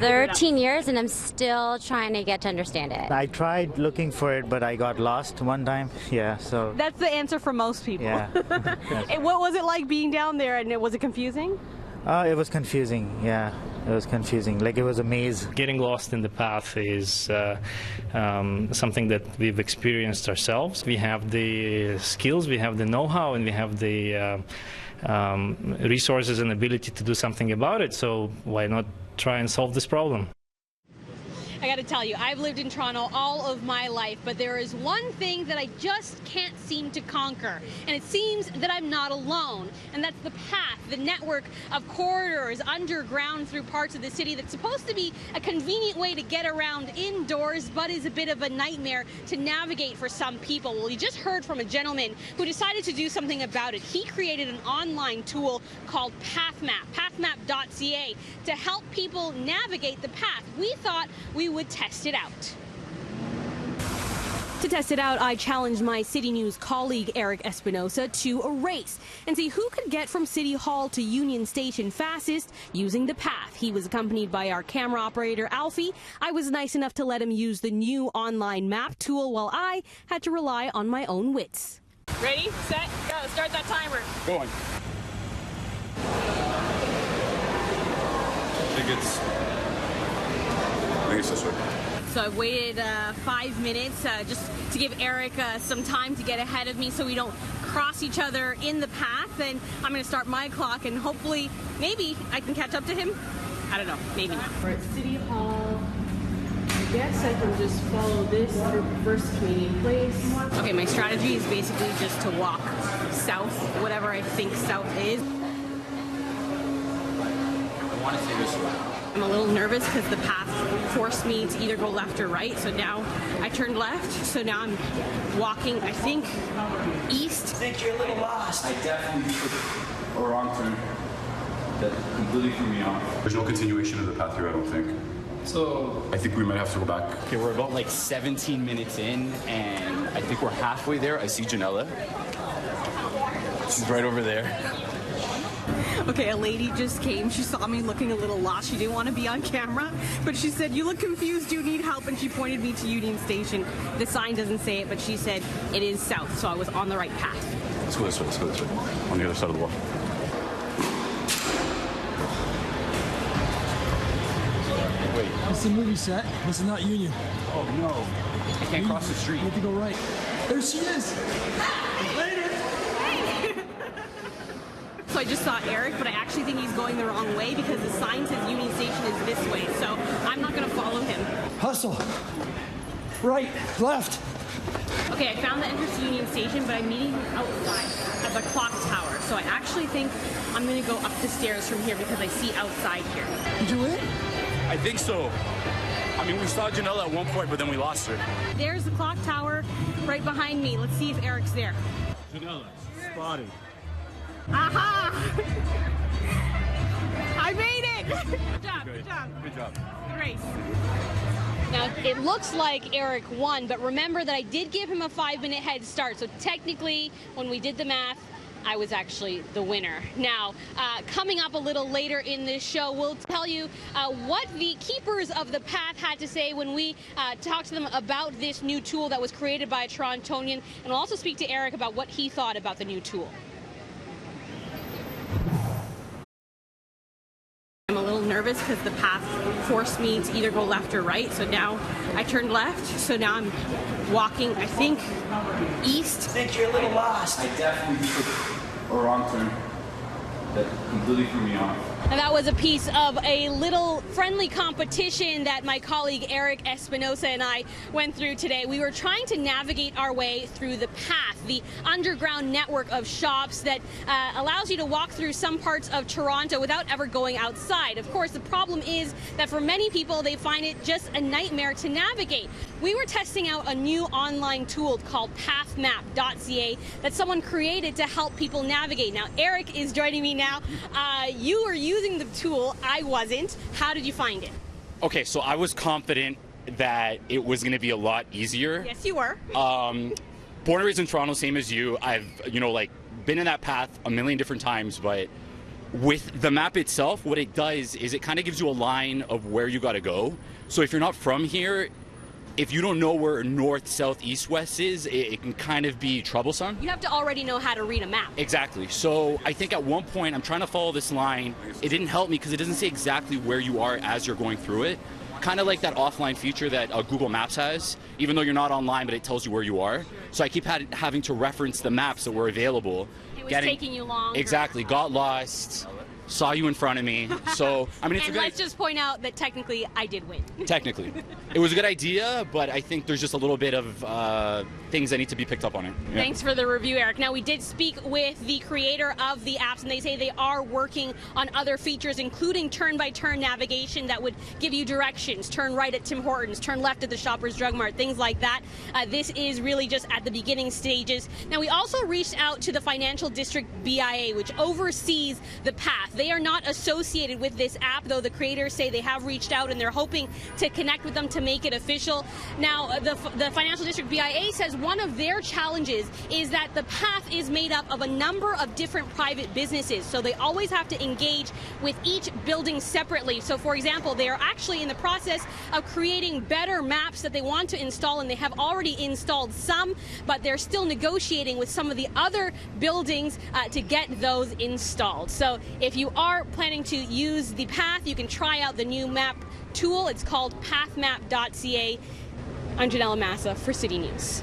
13 years and I'm still trying to get to understand it. I tried looking for it, but I got lost one time. Yeah, so. That's the answer for most people. Yeah. And what was it like being down there, and was it confusing? It was confusing, yeah. It was confusing, like it was a maze. Getting lost in the path is something that we've experienced ourselves. We have the skills, we have the know-how, and we have the resources and ability to do something about it, so why not try and solve this problem? I got to tell you, I've lived in Toronto all of my life, but there is one thing that I just can't seem to conquer, and it seems that I'm not alone, and that's the path, the network of corridors underground through parts of the city that's supposed to be a convenient way to get around indoors, but is a bit of a nightmare to navigate for some people. Well, you just heard from a gentleman who decided to do something about it. He created an online tool called PathMap, pathmap.ca, to help people navigate the path. We thought we would test it out. To test it out, I challenged my CityNews colleague Eric Espinosa to a race and see who could get from City Hall to Union Station fastest using the path. He was accompanied by our camera operator, Alfie. I was nice enough to let him use the new online map tool while I had to rely on my own wits. Ready, set, go. Start that timer. Going. I think it's this way. So I've waited 5 minutes just to give Eric some time to get ahead of me so we don't cross each other in the path. And I'm going to start my clock, and hopefully, maybe I can catch up to him. I don't know, maybe not. We're at City Hall. I guess I can just follow this through First Canadian Place. Okay, my strategy is basically just to walk south, whatever I think south is. I want to say this way. I'm a little nervous because the path forced me to either go left or right, so now I turned left, so now I'm walking, I think, east. I think you're a little lost. I definitely took a wrong turn that completely threw me off. There's no continuation of the path here, I don't think. So I think we might have to go back. Okay, we're about like 17 minutes in, and I think we're halfway there. I see Janella. She's right over there. Okay, a lady just came. She saw me looking a little lost. She didn't want to be on camera, but she said, "You look confused. Do you need help?" And she pointed me to Union Station. The sign doesn't say it, but she said it is south, so I was on the right path. Let's go this way, let's go this way. On the other side of the wall. Wait. It's the movie set. This is not Union. Oh no. I can't cross the street. You have to go right. There she is. Later. So I just saw Eric, but I actually think he's going the wrong way because the sign says Union Station is this way, so I'm not going to follow him. Hustle. Right, left. Okay, I found the entrance to Union Station, but I'm meeting him outside at the clock tower. So I actually think I'm going to go up the stairs from here because I see outside here. Did you win? I think so. I mean, we saw Janella at one point, but then we lost her. There's the clock tower right behind me. Let's see if Eric's there. Janella, spotted. Aha! I made it! Good job, good job. Good job. Good race. Now, it looks like Eric won, but remember that I did give him a 5-minute head start, so technically, when we did the math, I was actually the winner. Now, coming up a little later in this show, we'll tell you what the keepers of the path had to say when we talked to them about this new tool that was created by a Torontonian, and we'll also speak to Eric about what he thought about the new tool. I'm a little nervous because the path forced me to either go left or right, so now I turned left, so now I'm walking, I think, east. I think you're a little lost. I definitely took a wrong turn that completely threw me off. And that was a piece of a little friendly competition that my colleague Eric Espinosa and I went through today. We were trying to navigate our way through the path, the underground network of shops that allows you to walk through some parts of Toronto without ever going outside. Of course, the problem is that for many people, they find it just a nightmare to navigate. We were testing out a new online tool called pathmap.ca that someone created to help people navigate. Now, Eric is joining me now. You were using the tool. I wasn't. How did you find it? Okay, so I was confident that it was going to be a lot easier. Yes, you were. Born and raised in Toronto, same as you. I've, been in that path a million different times, but With the map itself, what it does is it kind of gives you a line of where you got to go. So if you're not from here, if you don't know where north, south, east, west is, it can kind of be troublesome. You have to already know how to read a map. Exactly. So I think at one point I'm trying to follow this line. It didn't help me because it doesn't say exactly where you are as you're going through it. Kind of like that offline feature that Google Maps has, even though you're not online, but it tells you where you are. So I keep having to reference the maps that were available. It was taking you long. Exactly. Got lost. Saw you in front of me. So, I mean, it's and let's just point out that technically I did win. Technically. It was a good idea, but I think there's just a little bit of things that need to be picked up on it. Yeah. Thanks for the review, Eric. Now, we did speak with the creator of the apps, and they say they are working on other features, including turn-by-turn navigation that would give you directions. Turn right at Tim Hortons, turn left at the Shoppers Drug Mart, things like that. This is really just at the beginning stages. Now, we also reached out to the Financial District BIA, which oversees the path. They are not associated with this app, though the creators say they have reached out and they're hoping to connect with them to make it official. Now, the Financial District BIA says one of their challenges is that the path is made up of a number of different private businesses, so they always have to engage with each building separately. So, for example, they are actually in the process of creating better maps that they want to install, and they have already installed some, but they're still negotiating with some of the other buildings to get those installed. So if you are planning to use the path, you can try out the new map tool. It's called pathmap.ca. I'm Janella Massa for City News.